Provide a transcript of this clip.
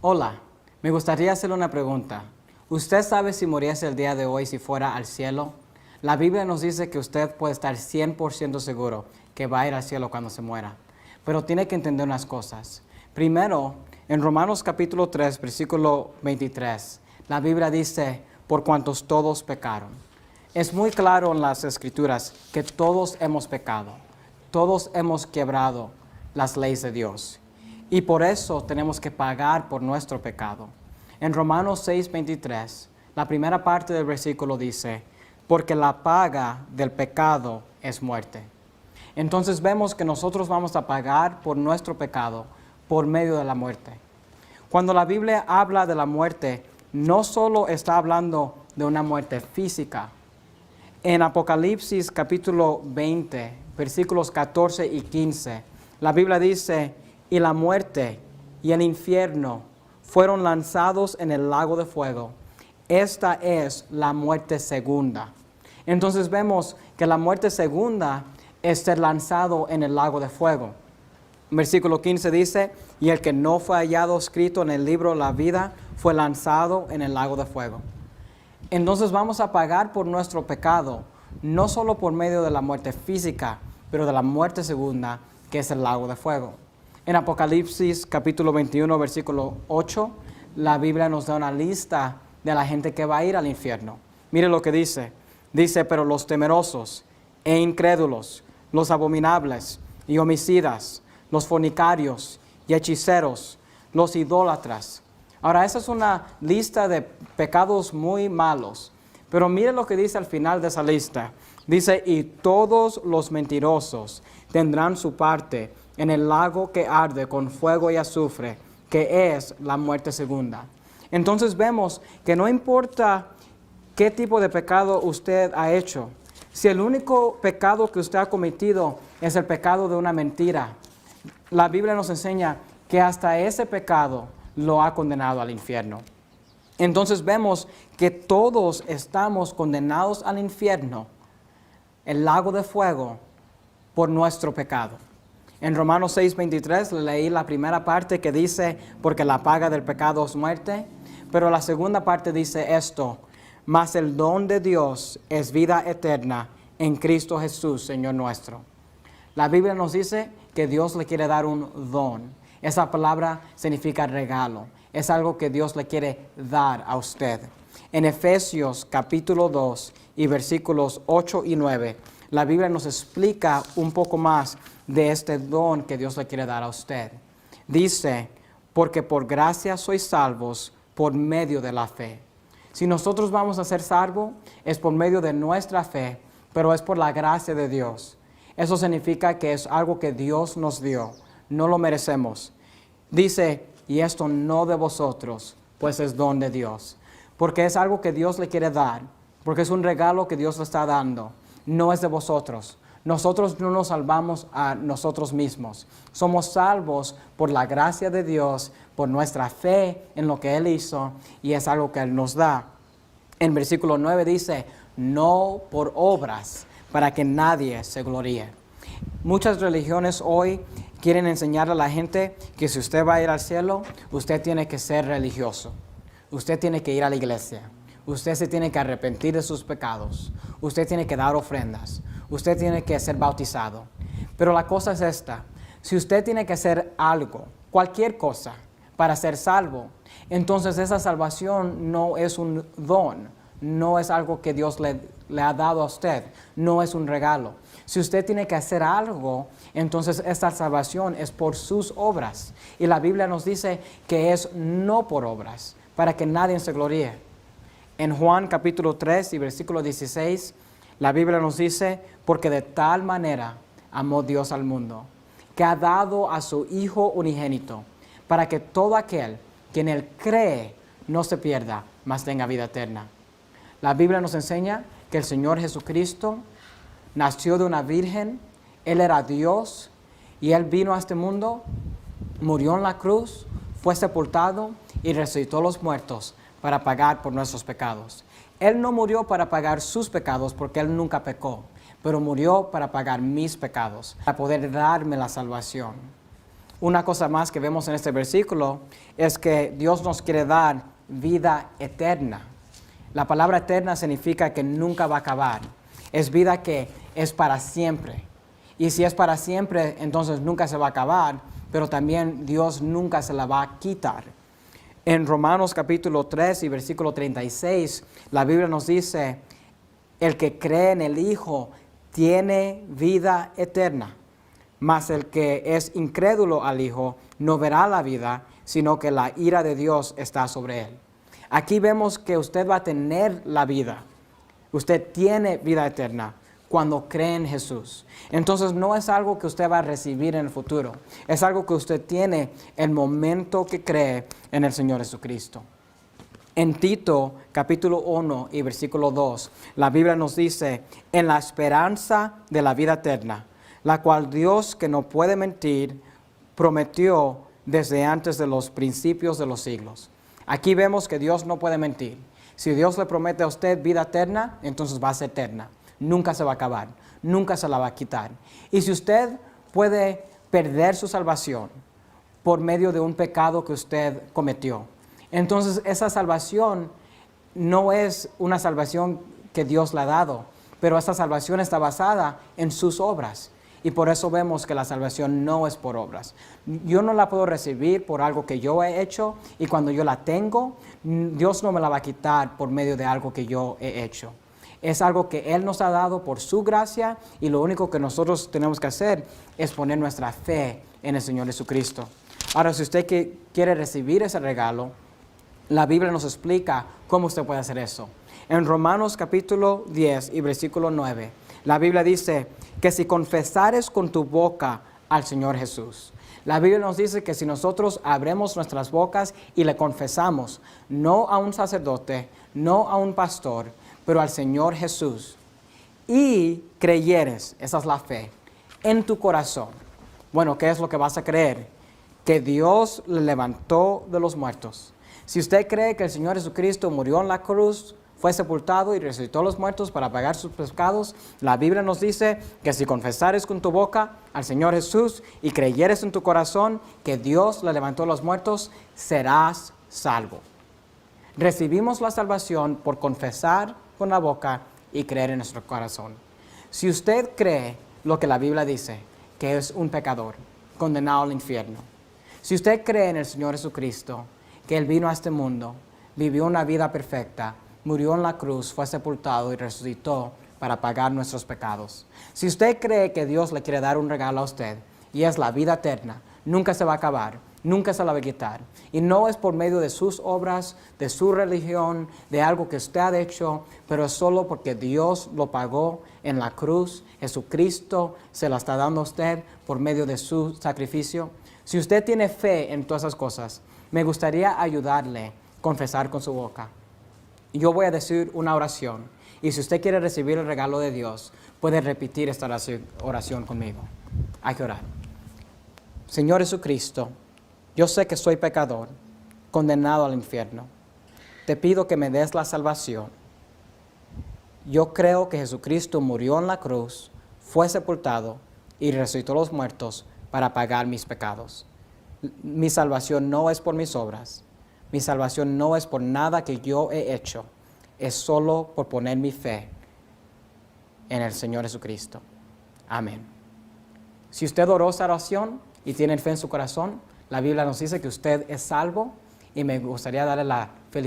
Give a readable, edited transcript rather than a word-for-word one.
Hola, me gustaría hacerle una pregunta. ¿Usted sabe si muriese el día de hoy si fuera al cielo? La Biblia nos dice que usted puede estar 100% seguro que va a ir al cielo cuando se muera. Pero tiene que entender unas cosas. Primero, en Romanos capítulo 3, versículo 23, la Biblia dice, por cuantos todos pecaron. Es muy claro en las Escrituras que todos hemos pecado. Todos hemos quebrado las leyes de Dios. Y por eso tenemos que pagar por nuestro pecado. En Romanos 6:23, la primera parte del versículo dice, porque la paga del pecado es muerte. Entonces vemos que nosotros vamos a pagar por nuestro pecado por medio de la muerte. Cuando la Biblia habla de la muerte, no solo está hablando de una muerte física. En Apocalipsis capítulo 20, versículos 14 y 15, la Biblia dice, y la muerte y el infierno fueron lanzados en el lago de fuego. Esta es la muerte segunda. Entonces vemos que la muerte segunda es ser lanzado en el lago de fuego. Versículo 15 dice, y el que no fue hallado escrito en el libro de la vida fue lanzado en el lago de fuego. Entonces vamos a pagar por nuestro pecado, no solo por medio de la muerte física, pero de la muerte segunda, que es el lago de fuego. En Apocalipsis capítulo 21, versículo 8, la Biblia nos da una lista de la gente que va a ir al infierno. Mire lo que dice. Dice, pero los temerosos e incrédulos, los abominables y homicidas, los fornicarios y hechiceros, los idólatras. Ahora, esa es una lista de pecados muy malos. Pero mire lo que dice al final de esa lista. Dice, y todos los mentirosos tendrán su parte en el lago que arde con fuego y azufre, que es la muerte segunda. Entonces vemos que no importa qué tipo de pecado usted ha hecho, si el único pecado que usted ha cometido es el pecado de una mentira, la Biblia nos enseña que hasta ese pecado lo ha condenado al infierno. Entonces vemos que todos estamos condenados al infierno, el lago de fuego, por nuestro pecado. En Romanos 6:23 leí la primera parte que dice, porque la paga del pecado es muerte, pero la segunda parte dice esto, mas el don de Dios es vida eterna en Cristo Jesús, Señor nuestro. La Biblia nos dice que Dios le quiere dar un don. Esa palabra significa regalo. Es algo que Dios le quiere dar a usted. En Efesios capítulo 2 y versículos 8 y 9, la Biblia nos explica un poco más de este don que Dios le quiere dar a usted. Dice, porque por gracia sois salvos por medio de la fe. Si nosotros vamos a ser salvos, es por medio de nuestra fe, pero es por la gracia de Dios. Eso significa que es algo que Dios nos dio, no lo merecemos. Dice, y esto no de vosotros, pues es don de Dios. Porque es algo que Dios le quiere dar, porque es un regalo que Dios le está dando. No es de vosotros. Nosotros no nos salvamos a nosotros mismos. Somos salvos por la gracia de Dios, por nuestra fe en lo que Él hizo, y es algo que Él nos da. En versículo 9 dice, no por obras, para que nadie se gloríe. Muchas religiones hoy quieren enseñar a la gente que si usted va a ir al cielo, usted tiene que ser religioso. Usted tiene que ir a la iglesia. Usted se tiene que arrepentir de sus pecados. Usted tiene que dar ofrendas. Usted tiene que ser bautizado. Pero la cosa es esta. Si usted tiene que hacer algo, cualquier cosa, para ser salvo, entonces esa salvación no es un don. No es algo que Dios le ha dado a usted. No es un regalo. Si usted tiene que hacer algo, entonces esta salvación es por sus obras. Y la Biblia nos dice que es no por obras, para que nadie se gloríe. En Juan capítulo 3 y versículo 16, la Biblia nos dice, porque de tal manera amó Dios al mundo, que ha dado a su Hijo unigénito, para que todo aquel que en Él cree no se pierda, mas tenga vida eterna. La Biblia nos enseña que el Señor Jesucristo nació de una virgen, Él era Dios, y Él vino a este mundo, murió en la cruz, fue sepultado y resucitó a los muertos, para pagar por nuestros pecados. Él no murió para pagar sus pecados porque Él nunca pecó, pero murió para pagar mis pecados, para poder darme la salvación. Una cosa más que vemos en este versículo es que Dios nos quiere dar vida eterna. La palabra eterna significa que nunca va a acabar. Es vida que es para siempre. Y si es para siempre, entonces nunca se va a acabar, pero también Dios nunca se la va a quitar. En Romanos capítulo 3 y versículo 36, la Biblia nos dice, el que cree en el Hijo tiene vida eterna, mas el que es incrédulo al Hijo no verá la vida, sino que la ira de Dios está sobre él. Aquí vemos que usted va a tener la vida. Usted tiene vida eterna cuando cree en Jesús. Entonces no es algo que usted va a recibir en el futuro. Es algo que usted tiene el momento que cree en el Señor Jesucristo. En Tito capítulo 1 y versículo 2, la Biblia nos dice, en la esperanza de la vida eterna, la cual Dios, que no puede mentir, prometió desde antes de los principios de los siglos. Aquí vemos que Dios no puede mentir. Si Dios le promete a usted vida eterna, entonces va a ser eterna. Nunca se va a acabar, nunca se la va a quitar. Y si usted puede perder su salvación por medio de un pecado que usted cometió, entonces esa salvación no es una salvación que Dios le ha dado, pero esa salvación está basada en sus obras. Y por eso vemos que la salvación no es por obras. Yo no la puedo recibir por algo que yo he hecho, y cuando yo la tengo, Dios no me la va a quitar por medio de algo que yo he hecho. Es algo que Él nos ha dado por su gracia, y lo único que nosotros tenemos que hacer es poner nuestra fe en el Señor Jesucristo. Ahora, si usted quiere recibir ese regalo, la Biblia nos explica cómo usted puede hacer eso. En Romanos capítulo 10 y versículo 9, la Biblia dice que si confesares con tu boca al Señor Jesús. La Biblia nos dice que si nosotros abremos nuestras bocas y le confesamos, no a un sacerdote, no a un pastor, pero al Señor Jesús, y creyeres, esa es la fe, en tu corazón. Bueno, ¿qué es lo que vas a creer? Que Dios le levantó de los muertos. Si usted cree que el Señor Jesucristo murió en la cruz, fue sepultado y resucitó a los muertos para pagar sus pecados, la Biblia nos dice que si confesares con tu boca al Señor Jesús y creyeres en tu corazón que Dios le levantó a los muertos, serás salvo. Recibimos la salvación por confesar con la boca y creer en nuestro corazón. Si usted cree lo que la Biblia dice, que es un pecador condenado al infierno, si usted cree en el Señor Jesucristo, que Él vino a este mundo, vivió una vida perfecta, murió en la cruz, fue sepultado y resucitó para pagar nuestros pecados. Si usted cree que Dios le quiere dar un regalo a usted, y es la vida eterna, nunca se va a acabar, nunca se la va a quitar. Y no es por medio de sus obras, de su religión, de algo que usted ha hecho, pero es solo porque Dios lo pagó en la cruz. Jesucristo se la está dando a usted por medio de su sacrificio. Si usted tiene fe en todas esas cosas, me gustaría ayudarle a confesar con su boca. Yo voy a decir una oración, y si usted quiere recibir el regalo de Dios, puede repetir esta oración conmigo. Hay que orar. Señor Jesucristo, yo sé que soy pecador, condenado al infierno. Te pido que me des la salvación. Yo creo que Jesucristo murió en la cruz, fue sepultado y resucitó a los muertos para pagar mis pecados. Mi salvación no es por mis obras. Mi salvación no es por nada que yo he hecho. Es solo por poner mi fe en el Señor Jesucristo. Amén. Si usted oró esa oración y tiene fe en su corazón, la Biblia nos dice que usted es salvo, y me gustaría darle la felicidad